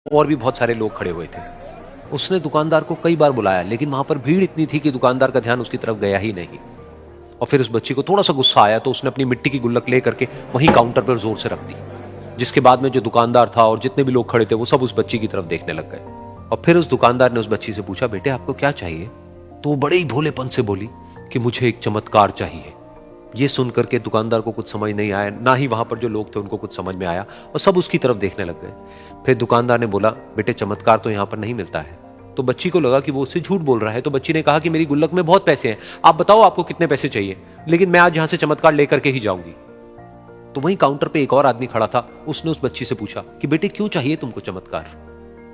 और भी बहुत सारे लोग खड़े हुए थे। उसने दुकानदार को कई बार बुलाया, लेकिन वहां पर भीड़ इतनी थी कि दुकानदार का ध्यान उसकी तरफ गया ही नहीं। और फिर उस बच्ची को थोड़ा सा गुस्सा आया तो उसने अपनी मिट्टी की गुल्लक लेकर के वहीं काउंटर पर जोर से रख दी, जिसके बाद में जो दुकानदार था और जितने भी लोग खड़े थे वो सब उस बच्ची की तरफ देखने लग गए। और फिर उस दुकानदार ने उस बच्ची से पूछा, बेटे आपको क्या चाहिए? तो वो बड़े ही भोलेपन से बोली कि मुझे एक चमत्कार चाहिए। ये सुनकर के दुकानदार को कुछ समझ नहीं आया, ना ही वहां पर जो लोग थे उनको कुछ समझ में आया, और सब उसकी तरफ देखने लग गए। फिर दुकानदार ने बोला, बेटे चमत्कार तो यहां पर नहीं मिलता है। तो बच्ची को लगा कि वो उससे झूठ बोल रहा है, तो बच्ची ने कहा कि मेरी गुल्लक में बहुत पैसे हैं, आप बताओ आपको कितने पैसे चाहिए, लेकिन मैं आज यहां से चमत्कार लेकर के ही जाऊंगी। तो वहीं काउंटर पे एक और आदमी खड़ा था, उसने उस बच्ची से पूछा कि बेटे क्यों चाहिए तुमको चमत्कार?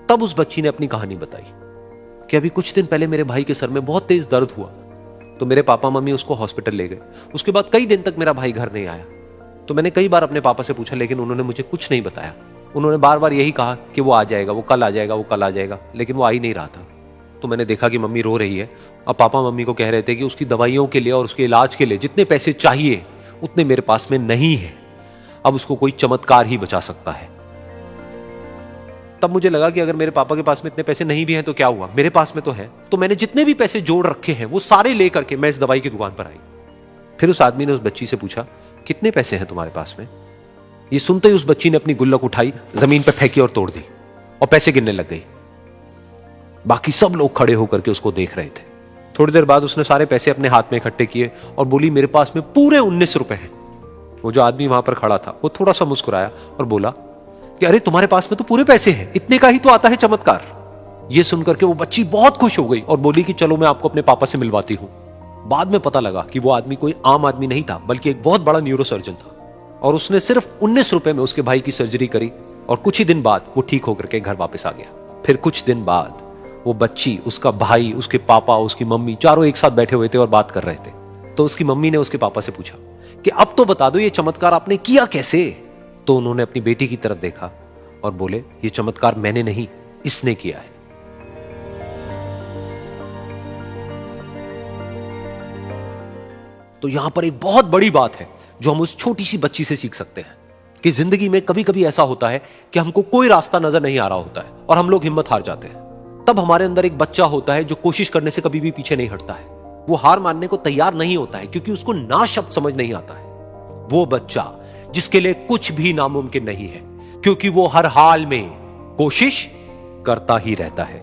तब उस बच्ची ने अपनी कहानी बताई कि अभी कुछ दिन पहले मेरे भाई के सर में बहुत तेज दर्द हुआ, तो मेरे पापा मम्मी उसको हॉस्पिटल ले गए। उसके बाद कई दिन तक मेरा भाई घर नहीं आया। तो मैंने कई बार अपने पापा से पूछा, लेकिन उन्होंने मुझे कुछ नहीं बताया। उन्होंने बार बार यही कहा कि वो आ जाएगा, वो कल आ जाएगा, वो कल आ जाएगा, लेकिन वो आ ही नहीं रहा था। तो मैंने देखा कि मम्मी रो रही है, और पापा मम्मी को कह रहे थे कि उसकी दवाइयों के लिए और उसके इलाज के लिए जितने पैसे चाहिए उतने मेरे पास में नहीं है, अब उसको कोई चमत्कार ही बचा सकता है। तब मुझे लगा कि अगर मेरे पापा के पास में इतने पैसे नहीं भी हैं तो क्या हुआ, मेरे पास में तो है। तो मैंने जितने भी पैसे जोड़ रखे हैं वो सारे लेकर के मैं इस दवाई की दुकान पर आई। फिर उस आदमी ने उस बच्ची से पूछा, कितने पैसे हैं तुम्हारे पास में? ये सुनते ही उस बच्ची ने अपनी गुल्लक उठाई, जमीन पर फेंकी और तोड़ दी, और पैसे गिनने लग गई। बाकी सब लोग खड़े होकर के उसको देख रहे थे। थोड़ी देर बाद उसने सारे पैसे अपने हाथ में इकट्ठे किए और बोली, मेरे पास में पूरे 19 रुपए हैं। वो जो आदमी वहां पर खड़ा था वो थोड़ा सा मुस्कुराया और बोला कि अरे तुम्हारे पास में तो पूरे पैसे हैं, इतने का ही तो आता है चमत्कार। ये सुनकर के वो बच्ची बहुत खुश हो गई और बोली कि चलो मैं आपको अपने पापा से मिलवाती हूं। बाद में पता लगा कि वो आदमी कोई आम आदमी नहीं था, बल्कि एक बहुत बड़ा न्यूरोसर्जन था, और उसने सिर्फ 19 रुपए में उसके भाई की सर्जरी करी, और कुछ ही दिन बाद वो ठीक होकर के घर वापस आ गया। फिर कुछ दिन बाद वो बच्ची, उसका भाई, उसके पापा, उसकी मम्मी चारों एक साथ बैठे हुए थे और बात कर रहे थे। तो उसकी मम्मी ने उसके पापा से पूछा कि अब तो बता दो ये चमत्कार आपने किया कैसे? तो उन्होंने अपनी बेटी की तरफ देखा और बोले, ये चमत्कार मैंने नहीं, इसने किया है। तो यहां पर एक बहुत बड़ी बात है जो हम उस छोटी सी बच्ची से सीख सकते हैं कि जिंदगी में कभी कभी ऐसा होता है कि हमको कोई रास्ता नजर नहीं आ रहा होता है और हम लोग हिम्मत हार जाते हैं। तब हमारे अंदर एक बच्चा होता है जो कोशिश करने से कभी भी पीछे नहीं हटता है। वो हार मानने को तैयार नहीं होता है क्योंकि उसको ना शब्द समझ नहीं आता है। वो बच्चा जिसके लिए कुछ भी नामुमकिन नहीं है, क्योंकि वो हर हाल में कोशिश करता ही रहता है।